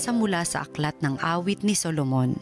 Binasa mula sa aklat ng awit ni Solomon.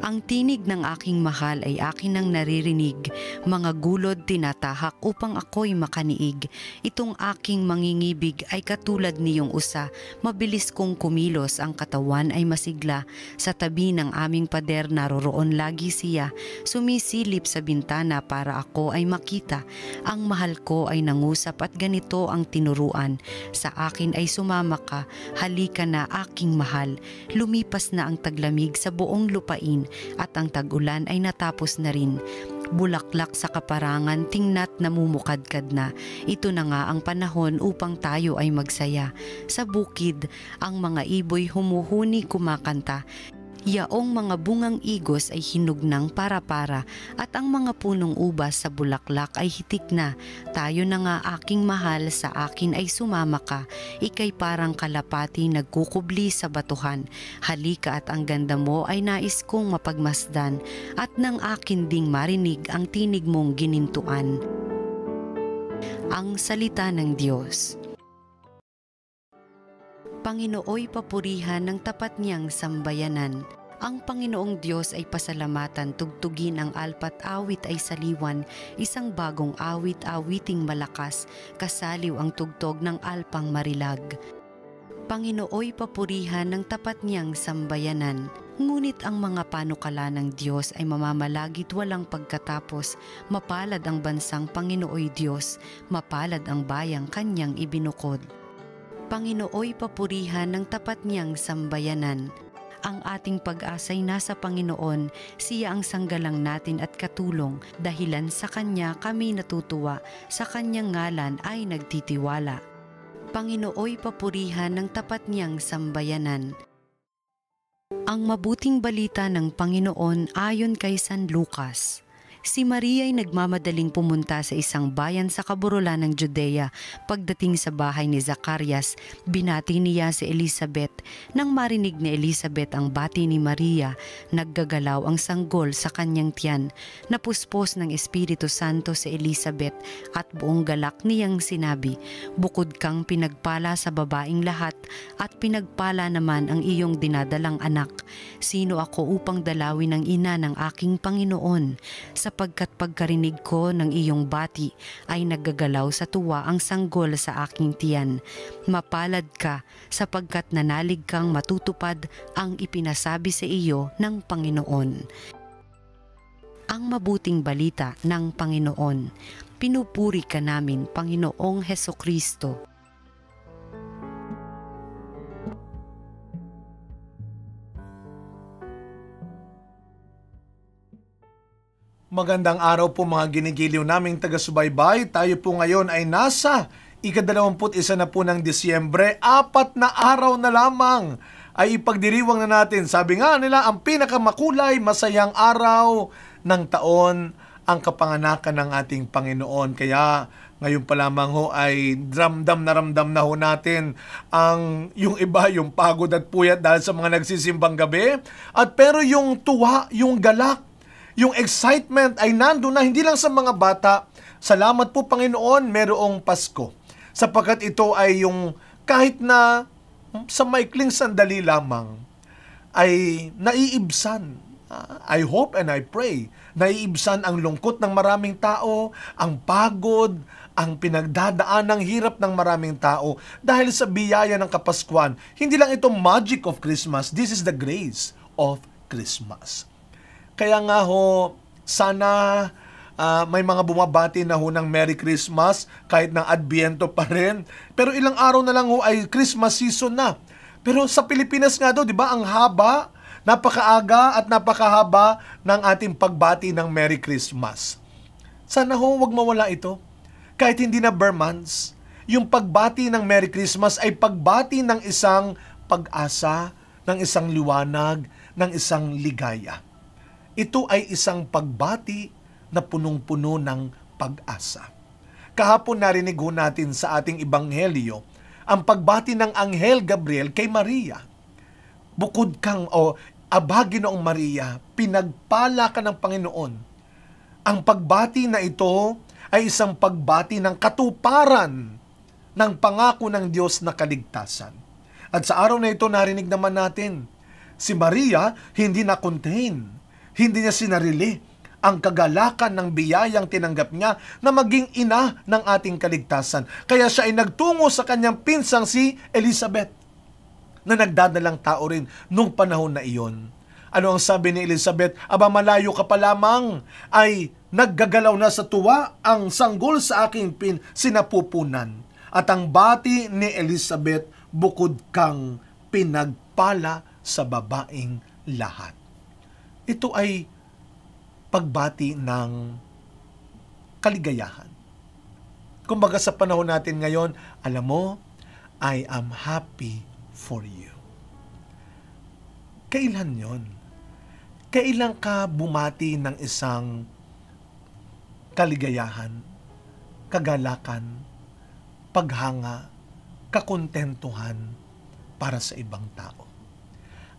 Ang tinig ng aking mahal ay akin ang naririnig, mga gulod tinatahak upang ako'y makaniig. Itong aking mangingibig ay katulad niyong usa, mabilis kong kumilos, ang katawan ay masigla. Sa tabi ng aming pader naroroon lagi siya, sumisilip sa bintana para ako ay makita. Ang mahal ko ay nangusap at ganito ang tinuruan, sa akin ay sumama ka, halika na aking mahal. Lumipas na ang taglamig sa buong lupain, at ang tag-ulan ay natapos na rin. Bulaklak sa kaparangan, tingna't namumukadkad na. Ito na nga ang panahon upang tayo ay magsaya. Sa bukid, ang mga iboy humuhuni kumakanta. Yaong mga bungang igos ay hinog ng para-para, at ang mga punong ubas sa bulaklak ay hitik na. Tayo na nga aking mahal, sa akin ay sumama ka. Ika'y parang kalapati nagkukubli sa batuhan. Halika at ang ganda mo ay nais kong mapagmasdan, at nang akin ding marinig ang tinig mong ginintuan. Ang salita ng Diyos. Panginooy papurihan ng tapat niyang sambayanan. Ang Panginoong Diyos ay pasalamatan, tugtugin ang alpat awit ay saliwan, isang bagong awit, awiting malakas, kasaliw ang tugtog ng alpang marilag. Panginooy papurihan ng tapat niyang sambayanan. Ngunit ang mga panukala ng Diyos ay mamamalagit walang pagkatapos. Mapalad ang bansang Panginooy Diyos, mapalad ang bayang kanyang ibinukod. Panginooy papurihan ng tapat niyang sambayanan. Ang ating pag-asa'y nasa Panginoon, siya ang sanggalang natin at katulong. Dahilan sa Kanya kami natutuwa, sa Kanyang ngalan ay nagtitiwala. Panginooy papurihan ng tapat niyang sambayanan. Ang mabuting balita ng Panginoon ayon kay San Lucas. Si Maria ay nagmamadaling pumunta sa isang bayan sa kaburulan ng Judea. Pagdating sa bahay ni Zacarias, binati niya si Elizabeth. Nang marinig ni Elizabeth ang bati ni Maria, naggagalaw ang sanggol sa kanyang tiyan. Napuspos ng Espiritu Santo si Elizabeth at buong galak niyang sinabi, "Bukod kang pinagpala sa babaing lahat, at pinagpala naman ang iyong dinadalang anak. Sino ako upang dalawin ang ina ng aking Panginoon? Sapagkat pagkarinig ko ng iyong bati ay naggagalaw sa tuwa ang sanggol sa aking tiyan. Mapalad ka sapagkat nanalig kang matutupad ang ipinasabi sa iyo ng Panginoon." Ang mabuting balita ng Panginoon. Pinupuri ka namin, Panginoong Hesukristo. Magandang araw po mga ginigiliw naming taga-subaybay. Tayo po ngayon ay nasa ika-21 na po ng Disyembre. 4 na araw na lamang ay ipagdiriwang na natin. Sabi nga nila, ang pinakamakulay, masayang araw ng taon, ang kapanganakan ng ating Panginoon. Kaya ngayon pa lamang ho ay ramdam na ho natin yung iba, yung pagod at puyat dahil sa mga nagsisimbang gabi. At pero yung tuwa, yung galak, yung excitement ay nandun na, hindi lang sa mga bata. Salamat po Panginoon, merong Pasko. Sapagkat ito ay yung kahit na sa maikling sandali lamang ay naiibsan. I hope and I pray, naiibsan ang lungkot ng maraming tao, ang pagod, ang pinagdadaan ng hirap ng maraming tao dahil sa biyaya ng Kapaskuhan. Hindi lang ito magic of Christmas, this is the grace of Christmas. Kaya nga ho, sana may mga bumabati na ho ng Merry Christmas kahit ng Adviento pa rin. Pero ilang araw na lang ho ay Christmas season na. Pero sa Pilipinas nga daw, di ba, ang haba, napakaaga at napakahaba ng ating pagbati ng Merry Christmas. Sana ho, wag mawala ito. Kahit hindi na bare months, yung pagbati ng Merry Christmas ay pagbati ng isang pag-asa, ng isang liwanag, ng isang ligaya. Ito ay isang pagbati na punong-puno ng pag-asa. Kahapon narinig ho natin sa ating ebanghelyo ang pagbati ng Anghel Gabriel kay Maria. Bukod kang, Aba, Ginoong Maria, pinagpala ka ng Panginoon. Ang pagbati na ito ay isang pagbati ng katuparan ng pangako ng Diyos na kaligtasan. At sa araw na ito, narinig naman natin, si Maria hindi na-contain, hindi niya sinarili ang kagalakan ng biyayang tinanggap niya na maging ina ng ating kaligtasan. Kaya siya ay nagtungo sa kanyang pinsang si Elizabeth, na nagdadalang tao rin nung panahon na iyon. Ano ang sabi ni Elizabeth? Aba, malayo ka pa lamang, ay naggagalaw na sa tuwa ang sanggol sa aking sinapupunan. At ang bati ni Elizabeth, bukod kang pinagpala sa babaeng lahat. Ito ay pagbati ng kaligayahan. Kumbaga sa panahon natin ngayon, alam mo, I am happy for you. Kailan yon? Kailan ka bumati ng isang kaligayahan, kagalakan, paghanga, kakontentuhan para sa ibang tao?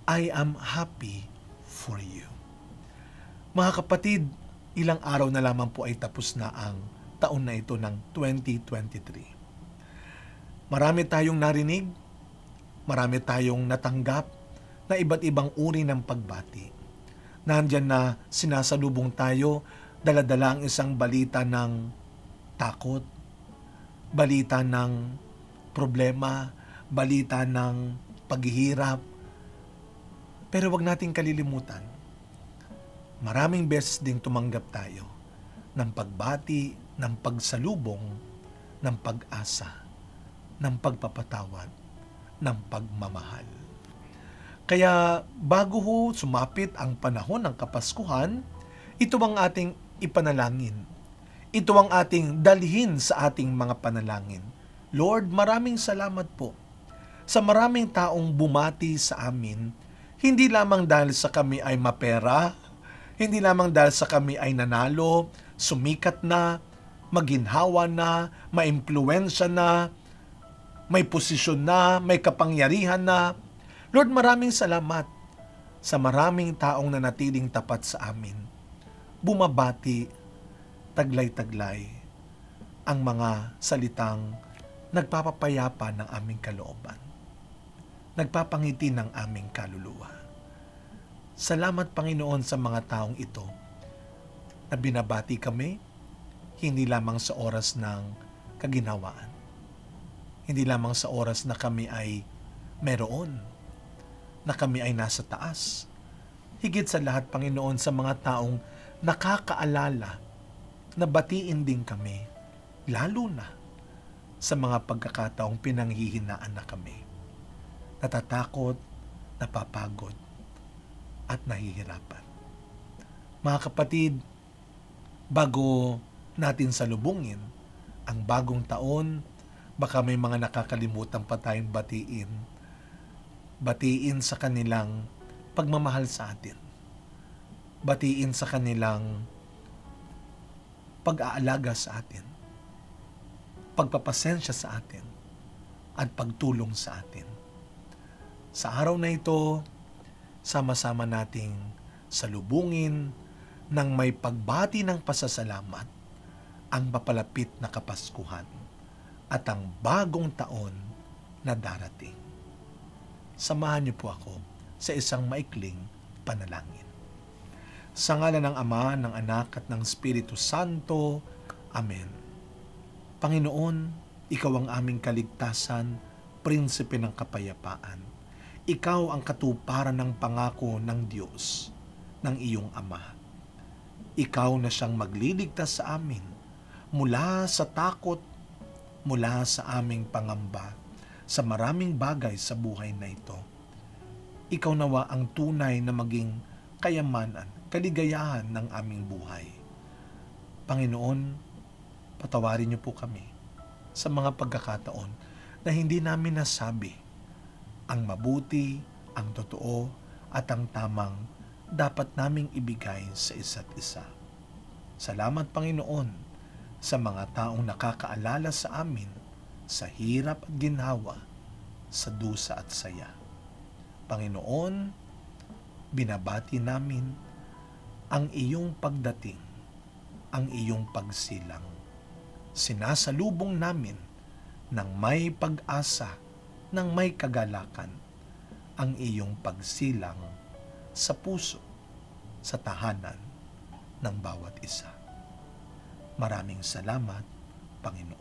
I am happy for you. Mga kapatid, ilang araw na lamang po ay tapos na ang taon na ito ng 2023. Marami tayong narinig, marami tayong natanggap na iba't ibang uri ng pagbati. Nandyan na sinasalubong tayo, dala-dala ang isang balita ng takot, balita ng problema, balita ng paghihirap. Pero wag nating kalilimutan, maraming beses ding tumanggap tayo ng pagbati, ng pagsalubong, ng pag-asa, ng pagpapatawad, ng pagmamahal. Kaya bago ho sumapit ang panahon ng Kapaskuhan, ito ang ating ipanalangin. Ito ang ating dalhin sa ating mga panalangin. Lord, maraming salamat po sa maraming taong bumati sa amin, hindi lamang dahil sa kami ay mapera, hindi lamang dahil sa kami ay nanalo, sumikat na, maginhawa na, maimpluwensya na, may posisyon na, may kapangyarihan na. Lord, maraming salamat sa maraming taong nanatiling tapat sa amin. Bumabati, taglay-taglay, ang mga salitang nagpapapayapa ng aming kalooban, nagpapangiti ng aming kaluluwa. Salamat, Panginoon, sa mga taong ito na binabati kami, hindi lamang sa oras ng kaginhawaan, hindi lamang sa oras na kami ay meron, na kami ay nasa taas. Higit sa lahat, Panginoon, sa mga taong nakakaalala na batiin din kami, lalo na sa mga pagkakataong pinanghihinaan na kami, natatakot, napapagod, at nahihirapan. Mga kapatid, bago natin salubungin ang bagong taon, baka may mga nakakalimutan pa tayong batiin. Batiin sa kanilang pagmamahal sa atin. Batiin sa kanilang pag-aalaga sa atin, pagpapasensya sa atin, at pagtulong sa atin. Sa araw na ito, sama-sama nating salubungin ng may pagbati ng pasasalamat ang papalapit na Kapaskuhan at ang bagong taon na darating. Samahan niyo po ako sa isang maikling panalangin. Sa ngalan ng Ama, ng Anak at ng Espiritu Santo. Amen. Panginoon, Ikaw ang aming kaligtasan, Prinsipe ng kapayapaan. Ikaw ang katuparan ng pangako ng Diyos, ng iyong Ama. Ikaw na siyang magliligtas sa amin mula sa takot, mula sa aming pangamba, sa maraming bagay sa buhay na ito. Ikaw nawa ang tunay na maging kayamanan, kaligayahan ng aming buhay. Panginoon, patawarin niyo po kami sa mga pagkakataon na hindi namin nasabi ang mabuti, ang totoo, at ang tamang dapat naming ibigay sa isa't isa. Salamat, Panginoon, sa mga taong nakakaalala sa amin sa hirap at ginhawa, sa dusa at saya. Panginoon, binabati namin ang iyong pagdating, ang iyong pagsilang. Sinasalubong namin ng may pag-asa, ng may kagalakan ang iyong pagsilang sa puso, sa tahanan ng bawat isa. Maraming salamat, Panginoon.